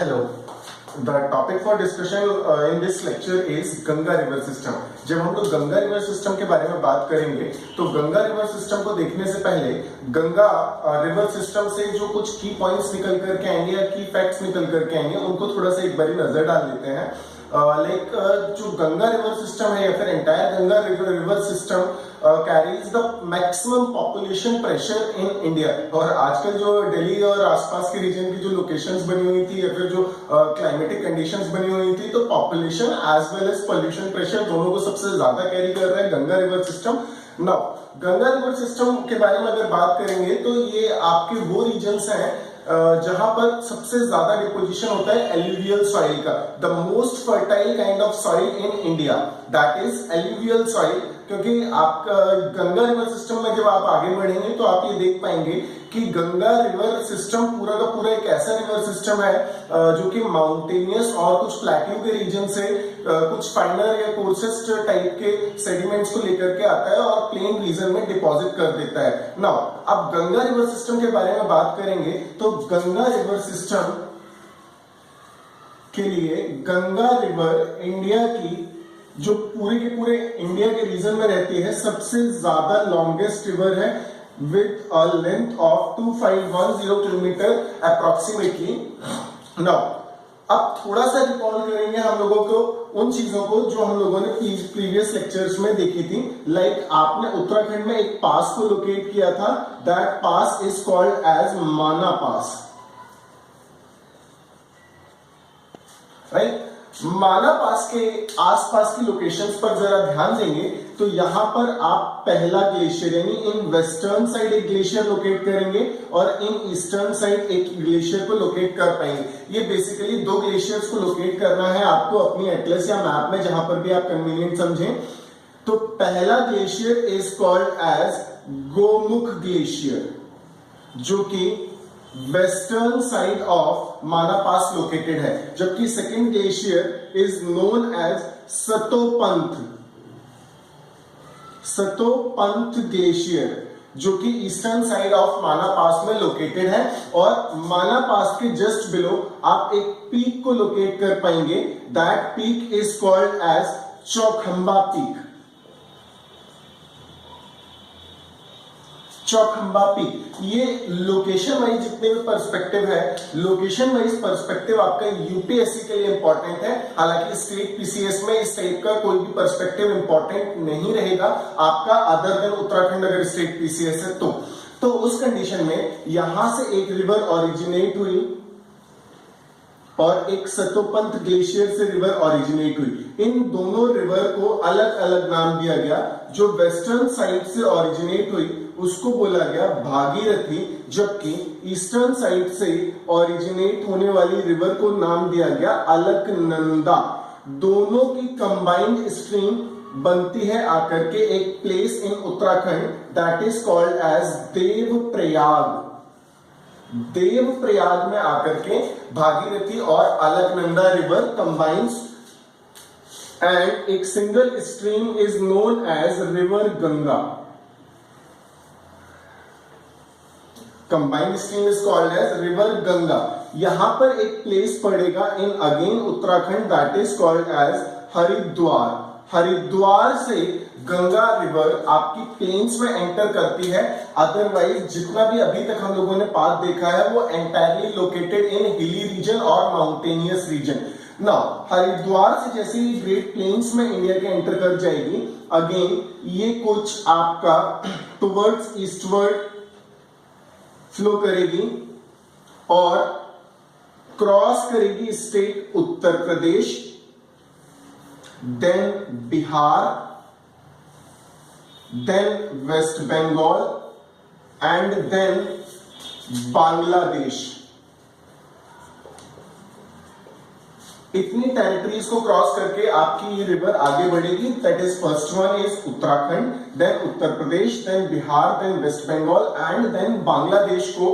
Hello. The topic for discussion in this lecture is Ganga river system. जब हम लोग Ganga river system के बारे में बात करेंगे तो गंगा रिवर सिस्टम को देखने से पहले गंगा रिवर सिस्टम से जो कुछ की पॉइंट्स निकल करके आएंगे या की फैक्ट्स निकल करके आएंगे उनको थोड़ा सा एक बारी नजर डाल लेते हैं। जो गंगा रिवर सिस्टम है या फिर entire Ganga river system carries the maximum population pressure in India. और आजकल जो दिल्ली और आसपास के रीजन की जो लोकेशंस बनी हुई थी या फिर जो क्लाइमेटिक कंडीशंस बनी हुई थी तो population as well as pollution pressure दोनों को सबसे ज्यादा कैरी कर रहा है Ganga river system. Now Ganga river system के बारे में अगर बात करेंगे तो ये आपके वो रीजन्स हैं जहां पर सबसे ज्यादा डिपोजिशन होता है एल्यूवियल सॉइल का। The most fertile kind of soil in India that is alluvial soil. क्योंकि आपका गंगा रिवर सिस्टम में जब आप आगे बढ़ेंगे तो आप ये देख पाएंगे कि गंगा रिवर सिस्टम पूरा का पूरा एक ऐसा रिवर सिस्टम है जो कि माउंटेनियस और कुछ प्लेट्यू के रीजन से कुछ फाइनर या कोर्सेस्ट टाइप के सेडिमेंट्स को लेकर के आता है और प्लेन रीजन में डिपॉजिट कर देता है। नाउ अब गंगा रिवर सिस्टम के बारे में बात करेंगे तो गंगा रिवर सिस्टम के लिए गंगा रिवर इंडिया की जो पूरे के पूरे इंडिया के रीजन में रहती है सबसे ज्यादा लॉन्गेस्ट रिवर है with a length of 2510 kilometre approximately. Now अब थोड़ा सा रिकॉल करेंगे हम लोगों को उन चीजों को जो हम लोगों ने प्रीवियस लेक्चर्स में देखी थी। लाइक आपने उत्तराखंड में एक पास को लोकेट किया था, that pass is called as Mana pass, right. माना पास के आसपास की लोकेशंस पर जरा ध्यान देंगे तो यहां पर आप पहला ग्लेशियर यानी इन वेस्टर्न साइड एक ग्लेशियर लोकेट करेंगे और इन ईस्टर्न साइड एक ग्लेशियर को लोकेट कर पाएंगे। ये बेसिकली दो ग्लेशियर्स को लोकेट करना है आपको अपनी एटलस या मैप में जहां पर भी आप कन्वीनियंट समझें। तो पहला glacier is called as Gomukh glacier जो कि वेस्टर्न साइड ऑफ माना पास लोकेटेड है, जबकि second glacier is known as Satopanth glacier जो कि ईस्टर्न साइड ऑफ माना पास में लोकेटेड है। और माना पास के जस्ट बिलो आप एक पीक को लोकेट कर पाएंगे, that peak is called as Chaukhamba peak. Chaukhamba peak ये लोकेशन वाइज जितने भी पर्सपेक्टिव है, लोकेशन वाइज पर्सपेक्टिव आपका यूपीएससी के लिए इंपॉर्टेंट है। हालांकि स्टेट पीसीएस में इस टाइप का कोई भी पर्सपेक्टिव इंपॉर्टेंट नहीं रहेगा आपका अदर देन उत्तराखंड अगर स्टेट पीसीएस है तो उस कंडीशन में यहां से एक रिवर ओरिजिनेट हुई और एक सतोपंथ ग्लेशियर से रिवर ओरिजिनेट हुई। इन दोनों रिवर को अलग अलग नाम दिया गया। जो वेस्टर्न साइड से ओरिजिनेट हुई उसको बोला गया भागीरथी, जबकि ईस्टर्न साइड से ओरिजिनेट होने वाली रिवर को नाम दिया गया अलकनंदा। दोनों की कंबाइंड स्ट्रीम बनती है आकर के एक place in Uttarakhand that is called as Devprayag. Devprayag में आकर के भागीरथी और अलकनंदा रिवर कंबाइंस एंड एक single stream is known as river Ganga. Combined stream is called as river Ganga. यहां पर एक प्लेस पड़ेगा in again Uttarakhand that is called as Haridwar. Haridwar से गंगा रिवर आपकी प्लेन्स में एंटर करती है। अदरवाइज जितना भी अभी तक हम लोगों ने पाथ देखा है वो entirely located in hilly region और माउंटेनियस रीजन। नाउ हरिद्वार से जैसे ही ग्रेट प्लेन्स में इंडिया के एंटर कर जाएगी, अगेन ये कुछ आपका टुवर्ड्स ईस्टवर्ड फ्लो करेगी और क्रॉस करेगी state Uttar Pradesh, then Bihar, then West Bengal and then Bangladesh. इतनी टेरिटरीज को क्रॉस करके आपकी ये रिवर आगे बढ़ेगी। That is first one is Uttarakhand, then Uttar Pradesh, then Bihar, then West Bengal and then Bangladesh को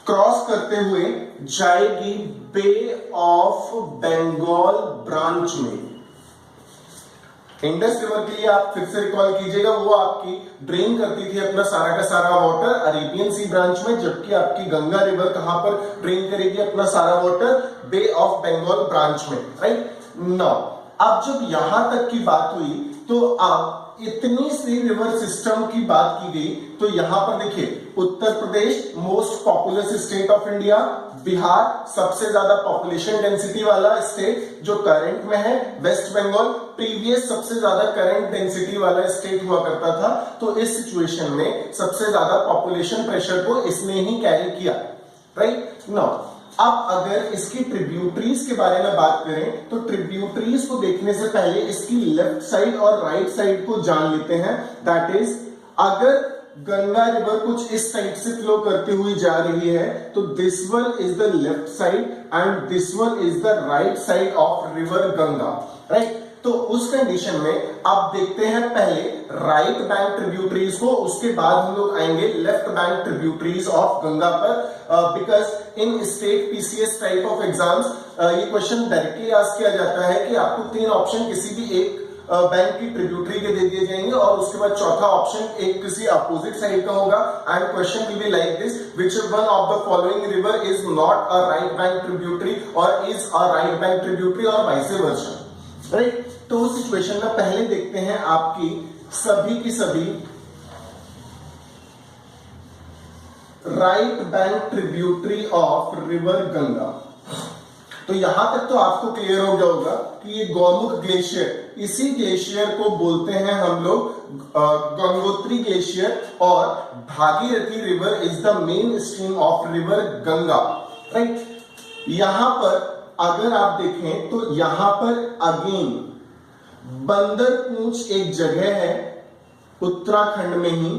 क्रॉस करते हुए जाएगी बे ऑफ बंगाल ब्रांच में। इंडस रिवर के लिए आप फिर से रिकॉल कीजिएगा, वो आपकी ड्रेन करती थी अपना सारा का सारा वाटर अरेबियन सी ब्रांच में, जबकि आपकी गंगा रिवर कहां पर ड्रेन करेगी अपना सारा water? Bay of Bengal branch में, राइट। नाउ अब जब यहां तक की बात हुई तो आप इतनी सी रिवर सिस्टम की बात की गई, तो यहां पर देखिए Uttar Pradesh most populous state of India, Bihar सबसे ज्यादा पॉपुलेशन डेंसिटी वाला स्टेट जो करंट में है, वेस्ट बंगाल प्रीवियस सबसे ज्यादा करंट डेंसिटी वाला स्टेट हुआ करता था। तो इस सिचुएशन में सबसे ज्यादा पॉपुलेशन प्रेशर को इसने ही कैरी किया, राइट। नाउ अब अगर इसकी ट्रिब्यूटरीज के बारे में बात करें तो ट्रिब्यूटरीज को देखने से पहले इसकी लेफ्ट साइड और राइट साइड को जान लेते हैं। दैट इज, अगर गंगा रिवर कुछ इस साइड से फ्लो करती हुई जा रही है तो this one is the left side and this one is the right side of river Ganga, right. तो उस कंडीशन में आप देखते हैं पहले राइट बैंक ट्रिब्यूटरीज को, उसके बाद हम लोग आएंगे left bank tributaries of Ganga पर, because in state PCS type of exams ये क्वेश्चन डायरेक्टली आस्क किया जाता है कि आपको 3 ऑप्शन किसी भी एक बैंक की ट्रिब्यूटरी के दे दिए जाएंगे और उसके बाद चौथा ऑप्शन एक किसी अपोजिट साइड का होगा and question will be like this, which one of the following river is not a right bank tributary और is a right bank tributary और वाइस वर्सा, राइट। तो उस सिचुएशन में पहले देखते हैं आपकी सभी की सभी right bank tributary of river Ganga. तो यहां तक तो आपको क्लियर हो गया होगा कि ये गौमुख ग्लेशियर, इसी ग्लेशियर को बोलते हैं हम लोग गंगोत्री ग्लेशियर और Bhagirathi river is the main stream of river Ganga, right. यहां पर अगर आप देखें तो यहां पर अगेन बंदरपूंछ एक जगह है उत्तराखंड में ही,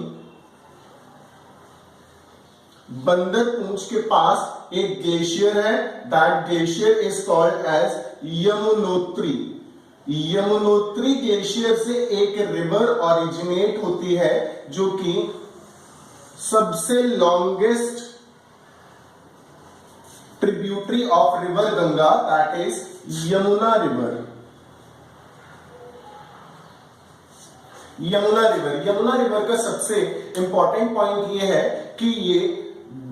बंदरपूंछ के पास एक ग्लेशियर है, that glacier is called as Yamunotri. Yamunotri glacier से एक रिवर ओरिजिनेट होती है जो कि सबसे longest tributary of river Ganga, that is Yamuna river. Yamuna river का सबसे इंपॉर्टेंट पॉइंट ये है कि ये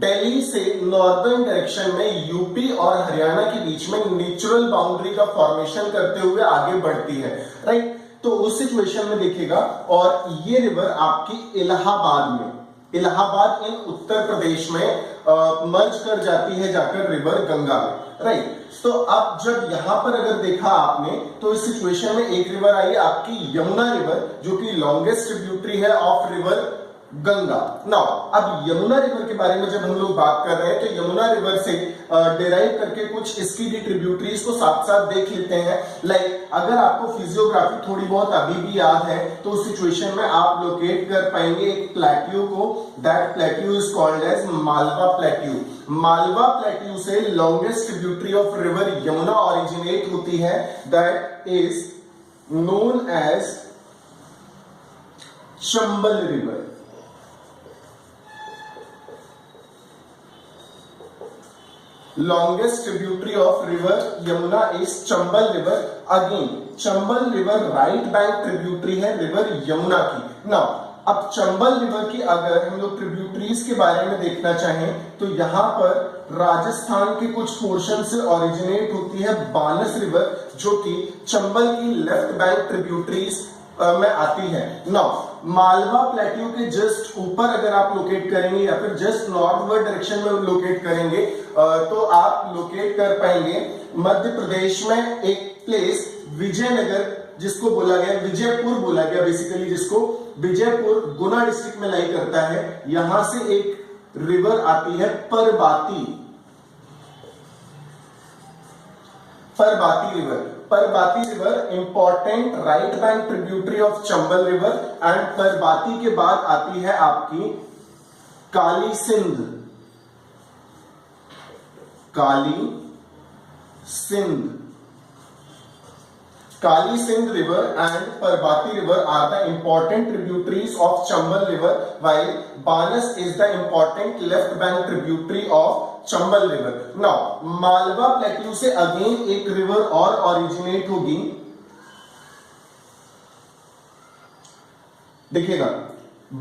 दिल्ली से नॉर्दर्न डायरेक्शन में यूपी और हरियाणा के बीच में नेचुरल बाउंड्री का फॉर्मेशन करते हुए आगे बढ़ती है, राइट। तो उस सिचुएशन में देखिएगा, और ये रिवर आपकी इलाहाबाद इन उत्तर प्रदेश में मर्ज कर जाती है जाकर रिवर गंगा में, राइट। तो अब जब यहां पर अगर देखा आपने तो इस सिचुएशन में एक रिवर आई आपकी यमुना रिवर जो कि लॉन्गेस्ट ट्रिब्यूटरी है ऑफ रिवर गंगा। नाउ अब यमुना रिवर के बारे में जब हम लोग बात कर रहे हैं तो यमुना रिवर से डिराइव करके कुछ इसकी भी ट्रिब्यूटरीज को साथ साथ देख लेते हैं। लाइक अगर आपको फिजियोग्राफी थोड़ी बहुत अभी भी याद है तो उस सिचुएशन में आप लोकेट कर पाएंगे एक प्लेट्यू को, that plateau is called as Malwa plateau. Malwa plateau से longest tributary of river Yamuna originate होती है, that is known as Chambal river. Longest tributary of river Yamuna is Chambal River. Again, Chambal River right bank tributary है river Yamuna की। Now, अब Chambal river की अगर हम लोग ट्रिब्यूटरीज के बारे में देखना चाहें तो यहाँ पर राजस्थान के कुछ पोर्शन से ओरिजिनेट होती है बानस रिवर जो कि चंबल की लेफ्ट बैंक ट्रिब्यूटरीज में आती है। नाउ मालवा प्लेट्यू के जस्ट ऊपर अगर आप लोकेट करेंगे या फिर जस्ट नॉर्थवर्ड डायरेक्शन में लोकेट करेंगे तो आप लोकेट कर पाएंगे मध्य प्रदेश में एक प्लेस विजयनगर, जिसको बोला गया विजयपुर बोला गया बेसिकली, जिसको विजयपुर गुना डिस्ट्रिक्ट में लाई करता है। यहां से एक रिवर आती है Parbati river important right bank tributary of Chambal river. And Parbati के बाद आती है आपकी Kali Sindh river and Parbati river are the important tributaries of Chambal river, while Banas is the important left bank tributary of Chambal river. Now, Malwa plateau से again एक river और originate होगी, देखिएगा,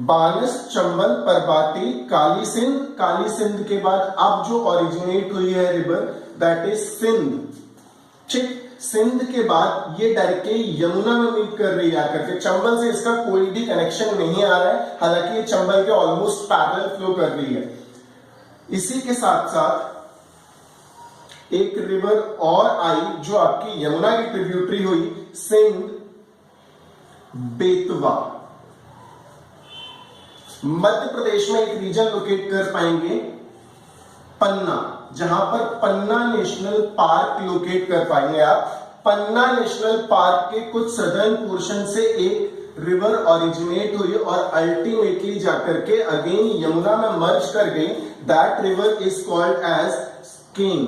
बानस, चंबल, परबाती, काली सिंध, काली सिंध के बाद अब जो ओरिजिनेट हुई है रिवर दैट इज सिंध। ठीक, सिंध के बाद ये डायरेक्टली यमुना में मीट कर रही है आकर के। चंबल से इसका कोई भी कनेक्शन नहीं आ रहा है, हालांकि ये चंबल के ऑलमोस्ट पैरेलल फ्लो कर रही है। इसी के साथ साथ एक रिवर और आई जो आपकी यमुना की ट्रिब्यूटरी हुई, सिंध, बेतवा। मध्य प्रदेश में एक रीजन लोकेट कर पाएंगे, पन्ना, जहां पर पन्ना नेशनल पार्क लोकेट कर पाएंगे आप। पन्ना नेशनल पार्क के कुछ सदर्न पोर्शन से एक रिवर ओरिजिनेट हुई और अल्टीमेटली जाकर के अगेन यमुना में मर्ज कर गई। That river is called as Ken,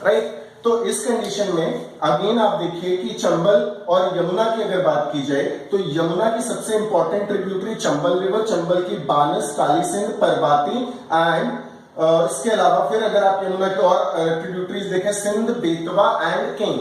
right. तो इस कंडीशन में अगेन आप देखिए कि चंबल और यमुना की अगर बात की जाए तो यमुना की सबसे important tributary Chambal river, Chambal की बानस, काली सिंध, परबाती एंड इसके अलावा फिर अगर आप यमुना की और ट्रिब्यूटरीज देखें, Sindh, Betwa and Ken.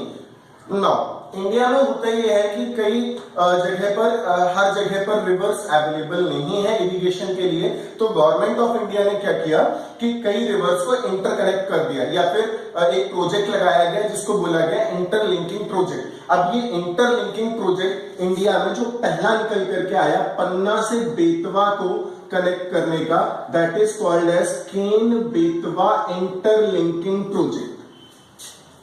Now India में होता ये है कि कई जगह पर हर जगह पर रिवर्स अवेलेबल नहीं है इरिगेशन के लिए, तो गवर्नमेंट ऑफ इंडिया ने क्या किया कि कई रिवर्स को इंटरकनेक्ट कर दिया या फिर एक प्रोजेक्ट लगाया गया जिसको बोला गया इंटरलिंकिंग प्रोजेक्ट। अब ये इंटरलिंकिंग प्रोजेक्ट इंडिया में जो पहला निकल करके आया पन्ना से बेतवा को कनेक्ट करने का, that is called as Ken Betwa interlinking project.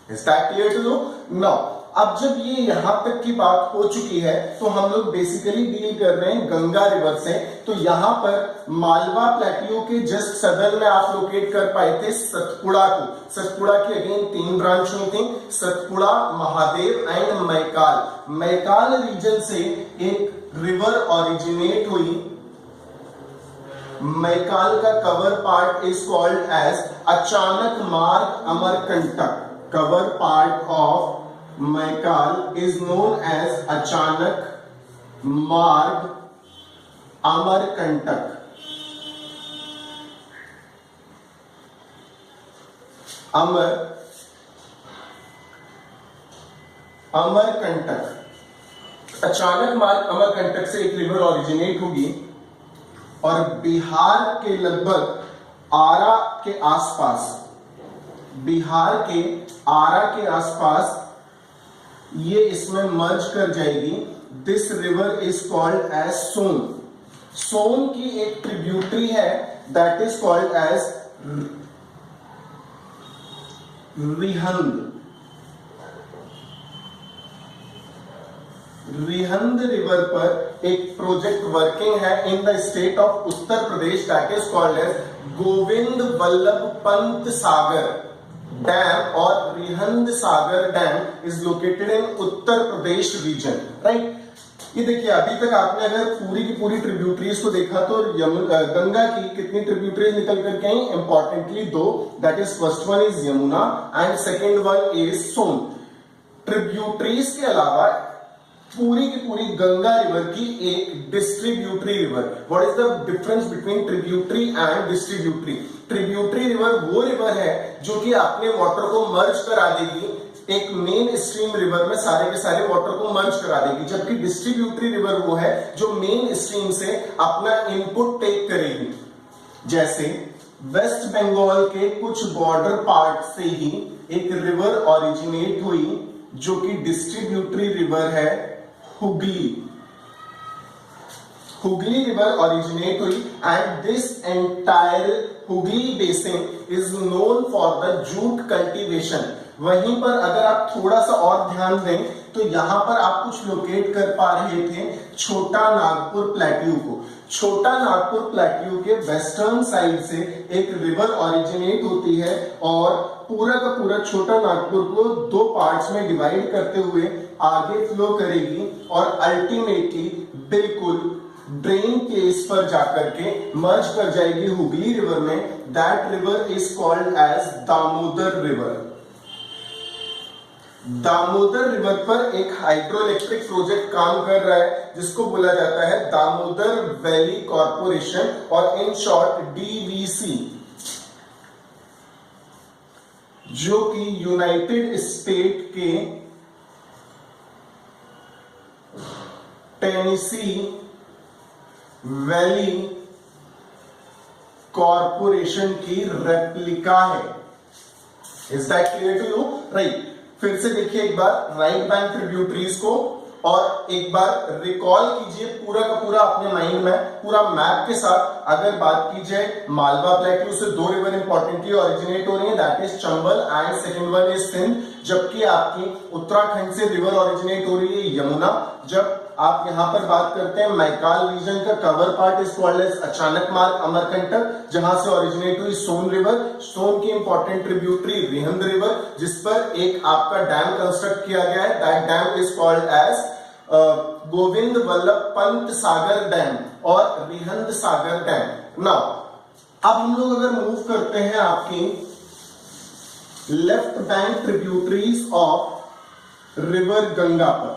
Is that clear to you? Now अब जब ये यहां तक की बात हो चुकी है तो हम लोग बेसिकली डील कर रहे हैं गंगा रिवर से। तो यहां पर मालवा प्लेटियो के जस्ट सदर में आप लोकेट कर पाए थे सतपुड़ा को। सतपुड़ा की अगेन 3 ब्रांच हुई थी, सतपुड़ा, महादेव एंड मैकाल। मैकाल रीजन से एक रिवर ओरिजिनेट हुई। मैकाल का cover part is called as Achanak Marg Amarkantak. Cover part of Maikal is known as Achanak Marg Amarkantak. Amarkantak, अचानक मार्ग अमरकंटक से एक रिवर ओरिजिनेट होगी और बिहार के लगभग आरा के आसपास, बिहार के आरा के आसपास ये इसमें मर्ज कर जाएगी। This river is called as Son. Son की एक ट्रिब्यूटरी है that is called as Rihand. Rihand river पर एक प्रोजेक्ट वर्किंग है in the state of Uttar Pradesh that is called as Govind Vallabh Pant Sagar dam और Rihand Sagar dam is located in Uttar Pradesh region, right. ये देखिए अभी तक आपने अगर पूरी की पूरी ट्रिब्यूटरीज को देखा तो गंगा की कितनी ट्रिब्यूटरीज निकल करके आई? Importantly 2, that is first one is Yamuna and second one is Son. Tributaries के अलावा पूरी की पूरी गंगा रिवर की एक distributary river. What is the difference between tributary and distributary? Tributary river वो रिवर है जो कि अपने वाटर को मर्ज करा देगी एक मेन स्ट्रीम रिवर में, सारे के सारे वाटर को मर्ज करा देगी, जबकि डिस्ट्रीब्यूटरी रिवर वो है जो मेन स्ट्रीम से अपना इनपुट टेक करेगी। जैसे वेस्ट बंगाल के कुछ बॉर्डर पार्ट से ही एक रिवर ओरिजिनेट हुई जो कि डिस्ट्रीब्यूटरी रिवर है, हुगली। हुगली रिवर ओरिजिनेट हुई and this entire Hooghly basin is known for the jute cultivation. वहीं पर अगर आप थोड़ा सा और ध्यान दें तो यहां पर आप कुछ लोकेट कर पा रहे थे छोटा नागपुर प्लेट्यू को। छोटा नागपुर प्लेट्यू के वेस्टर्न साइड से एक रिवर ओरिजिनेट होती है और पूरा का पूरा छोटा नागपुर को 2 पार्ट्स में डिवाइड करते हुए आगे फ्लो करेगी और अल्टीमेटली बिल्कुल ड्रेन केस पर जाकर के मर्ज कर जाएगी हुगली रिवर में। That river is called as Damodar river. Damodar river पर एक हाइड्रोइलेक्ट्रिक प्रोजेक्ट काम कर रहा है जिसको बोला जाता है दामोदर वैली कॉर्पोरेशन और इन शॉर्ट डीवीसी, जो कि यूनाइटेड स्टेट के टेनेसी वैली कॉरपोरेशन की रेप्लिका है। Is that clear to you? Right. फिर से देखिए एक बार राइट बैंक ट्रिब्यूटरीज को और एक बार रिकॉल कीजिए पूरा का पूरा अपने माइंड में पूरा मैप के साथ। अगर बात की जाए मालवा प्लेट्यू से दो रिवर इंपॉर्टेंटली ओरिजिनेट हो रही है, that is Chambal and second one is Sindh. जबकि आपकी उत्तराखंड से रिवर ओरिजिनेट हो रही है यमुना। जब आप यहां पर बात करते हैं मैकाल रीजन का cover part is called as Achanak Marg Amarkantak, जहां से ओरिजिनेट हुई सोन रिवर। सोन की इंपॉर्टेंट ट्रिब्यूटरी रिहंद रिवर, जिस पर एक आपका डैम कंस्ट्रक्ट किया गया है, that dam is called as Govind Vallabh Pant Sagar dam और रिहंद सागर डैम। नाउ अब हम लोग अगर मूव करते हैं आपकी left bank tributaries of river Ganga पर,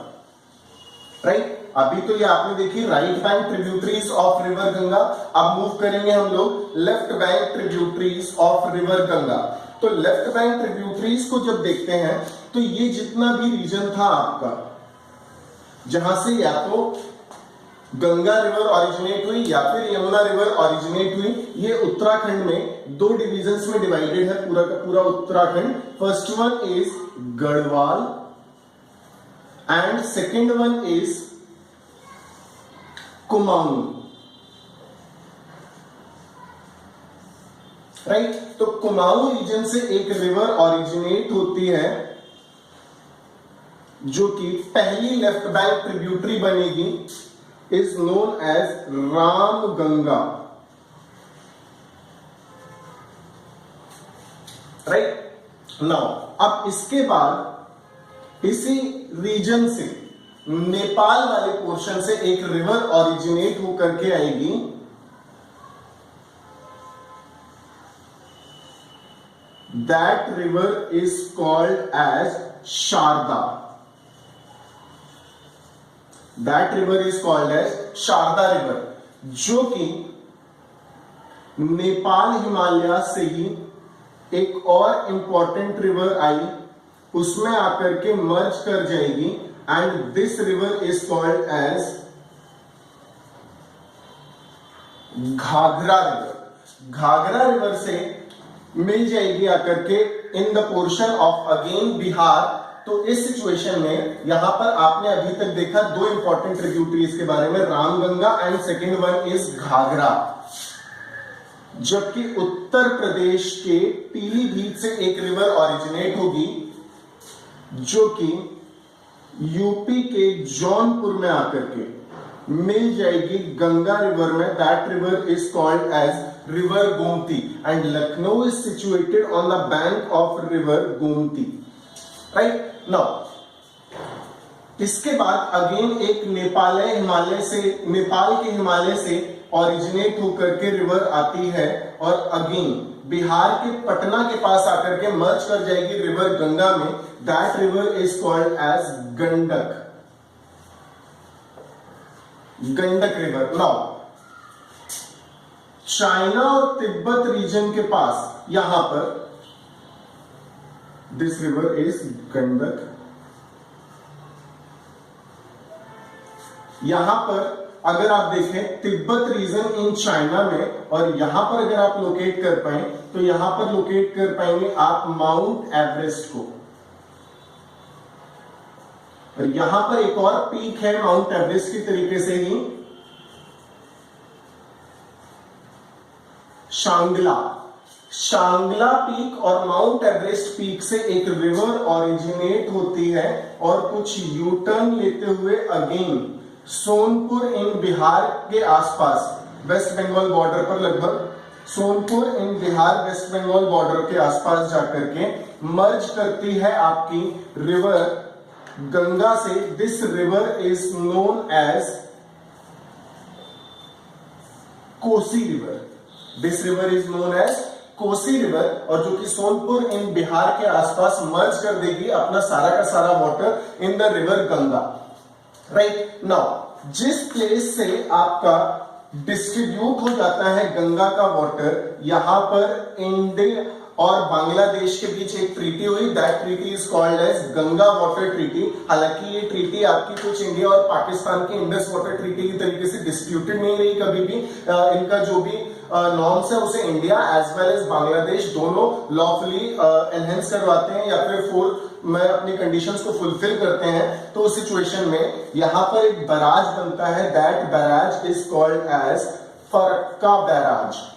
राइट। अभी तो ये आपने देखी right bank tributaries of river Ganga. अब मूव करेंगे हम लोग left bank tributaries of river Ganga. तो लेफ्ट बैंक ट्रिब्यूटरीज को जब देखते हैं तो ये जितना भी रीजन था आपका, जहां से या तो गंगा रिवर ओरिजिनेट हुई या फिर यमुना रिवर ओरिजिनेट हुई, ये उत्तराखंड में दो डिविजन्स में डिवाइडेड है पूरा का पूरा Uttarakhand. First one is Garhwal and second one is Kumaon, right. तो कुमाऊं रीजन से एक रिवर ओरिजिनेट होती है जो कि पहली लेफ्ट बैंक ट्रिब्यूटरी बनेगी, is known as Ram Ganga, right. Now अब इसके बाद इसी रीजन से नेपाल वाले पोर्शन से एक रिवर ओरिजिनेट होकर के आएगी, that river is called as Sharda. That river is called as Sharda river, जो कि नेपाल हिमालय से ही एक और इंपॉर्टेंट रिवर आई, उसमें आकर के मर्ज कर जाएगी and this river is called as Ghaghara river. Ghaghara river से मिल जाएगी आकर के in the portion of again Bihar. तो इस सिचुएशन में यहां पर आपने अभी तक देखा दो इंपॉर्टेंट ट्रिब्यूटरीज के बारे में, Ramganga and second one is Ghaghara. जबकि उत्तर प्रदेश के पीलीभीत से एक रिवर ओरिजिनेट होगी जो कि यूपी के जौनपुर में आकर के मिल जाएगी गंगा रिवर में, that river is called as river Gomti and Lucknow is situated on the bank of river Gomti, right. Now इसके बाद अगेन एक नेपाल के हिमालय से ओरिजिनेट होकर के रिवर आती है और अगेन बिहार के पटना के पास आकर के मर्ज कर जाएगी रिवर गंगा में, that river is called as Gandak, Gandak river. Now China और तिब्बत रीजन के पास यहां पर दिस रिवर इज गंडक। यहां पर अगर आप देखें तिब्बत रीजन इन चाइना में, और यहां पर अगर आप लोकेट कर पाए तो यहां पर लोकेट कर पाएंगे आप माउंट एवरेस्ट को। और यहां पर एक और पीक है माउंट एवरेस्ट की तरीके से ही, शांगला पीक और माउंट एवरेस्ट पीक से एक रिवर ओरिजिनेट होती है और कुछ यू टर्न लेते हुए अगेन सोनपुर इन बिहार के आसपास वेस्ट बंगाल बॉर्डर पर, लगभग सोनपुर इन बिहार वेस्ट बंगाल बॉर्डर के आसपास जाकर के मर्ज करती है आपकी रिवर गंगा से। This river is known as Kosi river. This river is known as Kosi river, और जो कि सोनपुर इन बिहार के आसपास मर्ज कर देगी अपना सारा का सारा water in the river Ganga, right. Now जिस प्लेस से आपका डिस्ट्रीब्यूट हो जाता है गंगा का वाटर, यहां पर इंडिया और बांग्लादेश के बीच एक ट्रीटी हुई, that treaty is called as Ganga water treaty. हालांकि ये ट्रीटी आपकी कुछ इंडिया और पाकिस्तान की इंडस वाटर ट्रीटी की तरीके से डिस्प्यूटेड नहीं रही कभी भी। इनका जो भी नॉर्म्स है उसे India as well as Bangladesh दोनों लॉफुली एनहेंस करवाते हैं या फिर मैं अपनी कंडीशंस को फुलफिल करते हैं। तो उस सिचुएशन में यहां पर एक बैराज बनता है, that barrage is called as Farakka barrage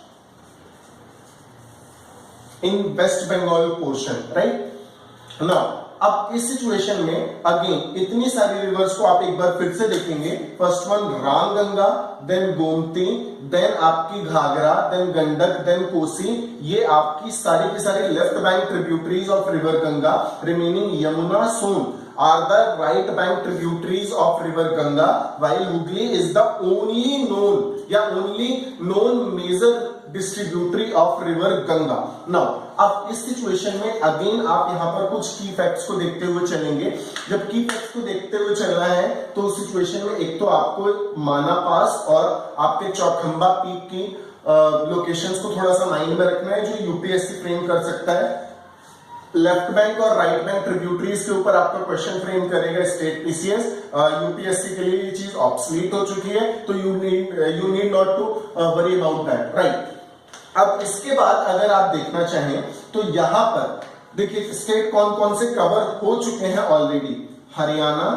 in West Bengal portion, right. Now अब इस सिचुएशन में अगेन इतनी सारी रिवर्स को आप एक बार फिर से देखेंगे। First one Ramganga, then Gomti, then आपकी घाघरा, देन गंडक, देन कोसी। ये आपकी सारी की सारी left bank tributaries of river Ganga. Remaining Yamuna, Son are the right bank tributaries of river Ganga, while Hooghly is the only known major distributary of river Ganga. Now अब इस situation में again आप यहाँ पर कुछ की फैक्ट्स को देखते हुए चलेंगे। जब की फैक्ट्स को देखते हुए चलना है तो उस सिचुएशन में एक तो आपको माना पास और आपके चौखंबा पीक की लोकेशंस को थोड़ा सा माइंड में रखना है, जो यूपीएससी फ्रेम कर सकता है। लेफ्ट बैंक और राइट बैंक ट्रिब्यूटरीज के ऊपर आपका क्वेश्चन फ्रेम करेगा स्टेट पीसीएस। यूपीएससी के लिए ये चीज ऑब्सलीट हो चुकी है, तो you need not to worry about that, right. अब इसके बाद अगर आप देखना चाहें तो यहां पर देखिए स्टेट कौन कौन से कवर हो चुके हैं ऑलरेडी। हरियाणा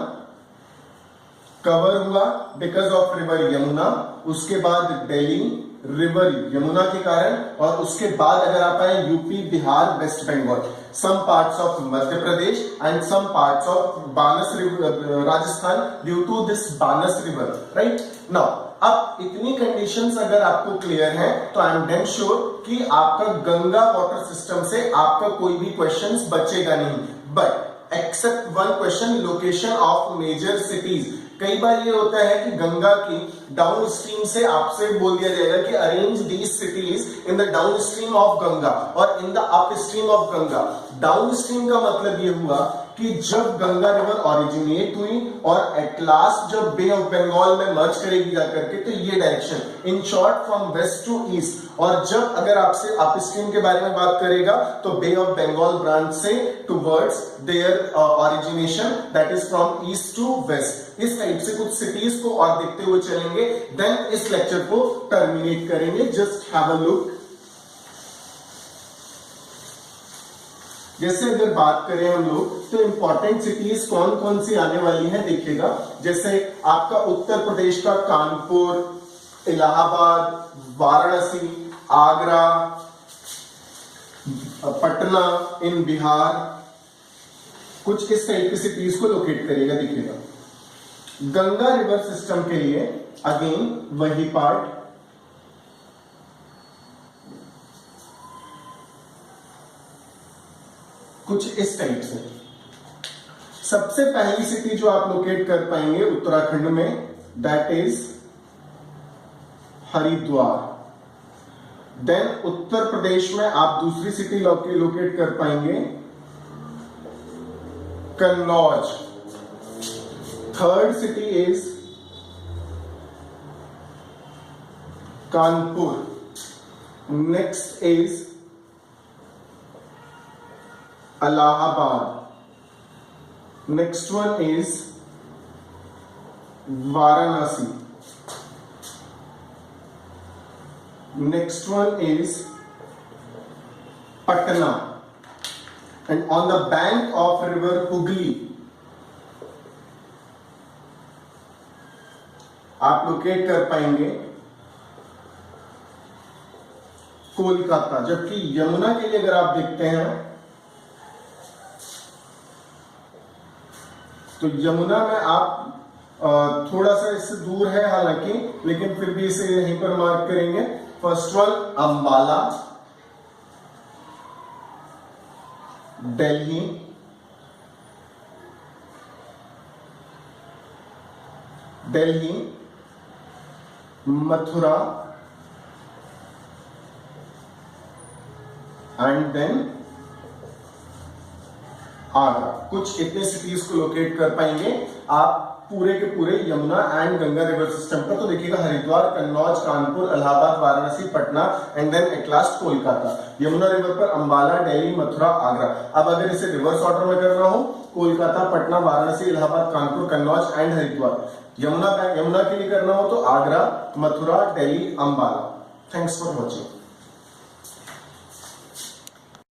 कवर हुआ बिकॉज ऑफ रिवर यमुना, उसके बाद दिल्ली रिवर यमुना के कारण, और उसके बाद अगर आप आए UP, Bihar, West Bengal, some parts of Madhya Pradesh and some parts of Banas river, Rajasthan due to this Banas river, right? Now अब इतनी कंडीशंस अगर आपको क्लियर है तो आई एम डैम श्योर कि आपका गंगा वाटर सिस्टम से आपका कोई भी क्वेश्चंस बचेगा नहीं। But except one question, location of major cities. कई बार ये होता है कि गंगा की डाउन स्ट्रीम से आपसे बोल दिया जाएगा कि arrange these cities in the downstream of Ganga और in the upstream of Ganga. Downstream का मतलब ये हुआ कि जब गंगा रिवर ओरिजिनेट हुई और एट लास्ट जब बे ऑफ बंगाल में मर्ज करेगी जाकर के, तो ये direction, in short from west to east. और जब अगर आपसे अप स्ट्रीम के बारे में बात करेगा तो बे ऑफ बंगाल ब्रांच से towards their origination, that is from east to west. इस टाइप से कुछ सिटीज को और देखते हुए चलेंगे, देन इस लेक्चर को टर्मिनेट करेंगे। Just have a look. जैसे अगर बात करें हम लोग तो इंपॉर्टेंट सिटीज कौन कौन सी आने वाली हैं देखिएगा। जैसे आपका उत्तर प्रदेश का कानपुर, इलाहाबाद, वाराणसी, आगरा, पटना इन बिहार, कुछ इस टाइप की सिटीज को लोकेट करिएगा। देखिएगा गंगा रिवर सिस्टम के लिए अगेन वही पार्ट, कुछ इस टाइप से। सबसे पहली सिटी जो आप लोकेट कर पाएंगे उत्तराखंड में, that is Haridwar. Then Uttar प्रदेश में आप दूसरी सिटी लोकेट कर पाएंगे Kannauj. Third city is Kanpur. Next is Allahabad. Next one is Varanasi. Next one is Patna. And on the bank of river Hooghly, आप लोकेट कर पाएंगे कोलकाता। जबकि यमुना के लिए अगर आप देखते हैं तो यमुना में आप थोड़ा सा इससे दूर है हालांकि, लेकिन फिर भी इसे यहीं पर मार्क करेंगे। First one Ambala, Delhi, Mathura and then Agra. कुछ इतने सिटीज को लोकेट कर पाएंगे आप पूरे के पूरे Yamuna and Ganga river system पर। तो देखिएगा Haridwar, Kannauj, Kanpur, Allahabad, Varanasi, Patna and then at last Kolkata. Yamuna river पर अंबाला, दिल्ली, मथुरा, आगरा। अब अगर इसे रिवर्स ऑर्डर में करना हो, कोलकाता, पटना, वाराणसी, इलाहाबाद, कानपुर, कन्नौज एंड हरिद्वार। यमुना के लिए करना हो तो Agra, Mathura, Delhi, Ambala. Thanks for watching.